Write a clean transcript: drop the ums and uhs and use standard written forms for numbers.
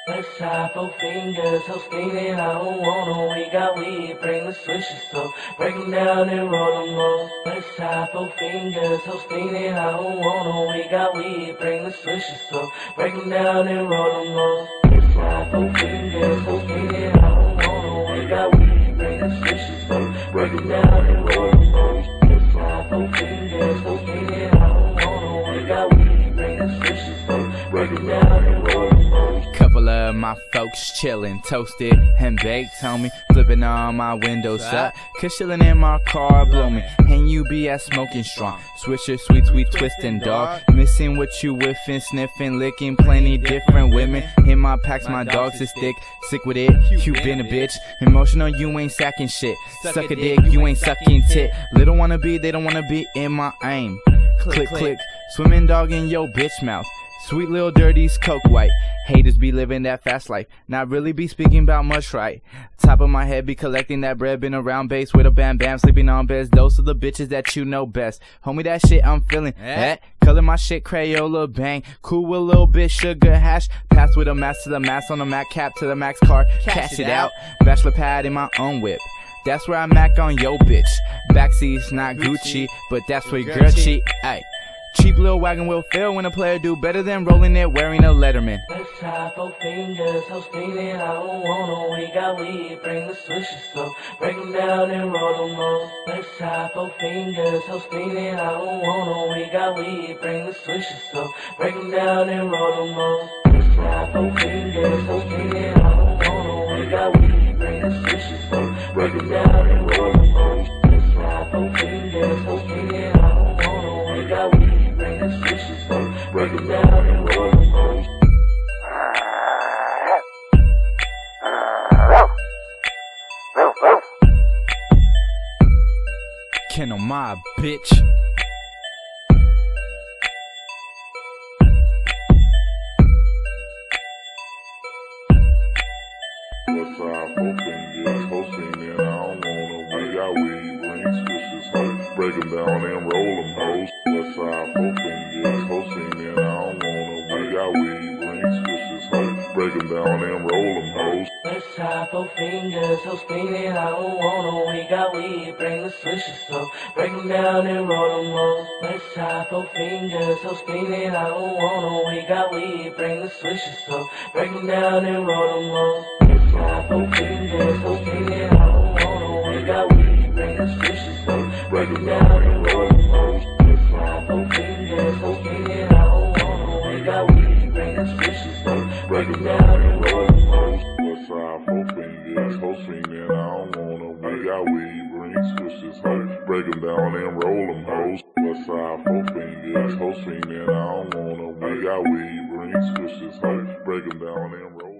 Let's try 4 fingers, so steaming, I don't want 'em. We got weed, bring the switches, so break 'em down and roll 'em low. Let's try 4 fingers, so steaming, I don't want 'em. We got weed, bring the switches, so break 'em down and roll 'em low. Let's try 4 fingers, so steaming, I don't want 'em. We got weed, bring the switches, so break 'em down and roll 'em low. Let's try 4 fingers, so steaming, I don't want 'em. We got weed, bring the switches, so break 'em down and roll 'em low. Couple of my folks chillin', toasted and baked, homie. Flipping all my windows up, cause chillin' in my car blow me. And you be at smoking strong. Swisher, sweet, sweet, twistin', dog. Missing what you whiffin', sniffin', licking plenty different women. In my packs, my dogs is thick. Sick with it, you been a bitch. Emotional, you ain't sacking shit. Suck a dick, you ain't sucking tit. Little wanna be, they don't wanna be in my aim. Click, click, swimming dog in your bitch mouth. Sweet little dirties, coke white. Haters be living that fast life, not really be speaking about much, right? Top of my head be collecting that bread, been around base with a bam bam, sleeping on beds. Those are the bitches that you know best. Homie, that shit I'm feeling. Color my shit Crayola bang. Cool with a little bit sugar hash. Pass with a mask to the max on the Mac cap to the max car. Cash it out. Bachelor pad in my own whip. That's where I mac on yo bitch. Backseat's not Gucci, but that's where your girl cheat. Ayy. Cheap little wagon will fail when a player do better than rolling it wearing a Letterman. Let's try 4 fingers, so steaming, I don't want 'em. We got weed, bring the switches, so break 'em down and roll 'em low. Let's try 4 fingers, so steaming, I don't want 'em. We got weed, bring the switches, so break 'em down and roll 'em low. Let's try 4 fingers, so steaming, I don't want 'em. We got weed, bring the switches, so break 'em down and roll 'em low. Let's try 4 fingers, so steaming, I don't want 'em. We got weed. Break it down and roll it low. Kennel my bitch. Westside 4 fingers, hosting and I don't wanna. We got weed, bring switches, hurt. Break 'em down and roll 'em hoes. Westside 4 fingers, hosting and I don't wanna. We got weed, bring switches, hurt. Break 'em down and roll 'em hoes. Let's try 4 fingers, so steaming, I don't want 'em. We got weed, bring the switches, so break 'em down and roll 'em low. Let's try 4 fingers, so steaming, I don't want 'em. We got weed, bring the switches, so break 'em down and roll 'em low. Let's try 4 fingers, so steaming, I don't want 'em. We got weed, bring the switches, so break 'em down and roll 'em low. Let's try 4 fingers, so steaming, I don't want 'em. We got weed, bring the switches, so break 'em down and roll 'em low. Westside 4 fingers, hosting and I don't wanna. We got weed, bring switches, hurt. Break 'em down and roll 'em hoes. Westside 4 fingers, hosting and I don't wanna. We got weed, bring switches, hurt. Break 'em down and roll.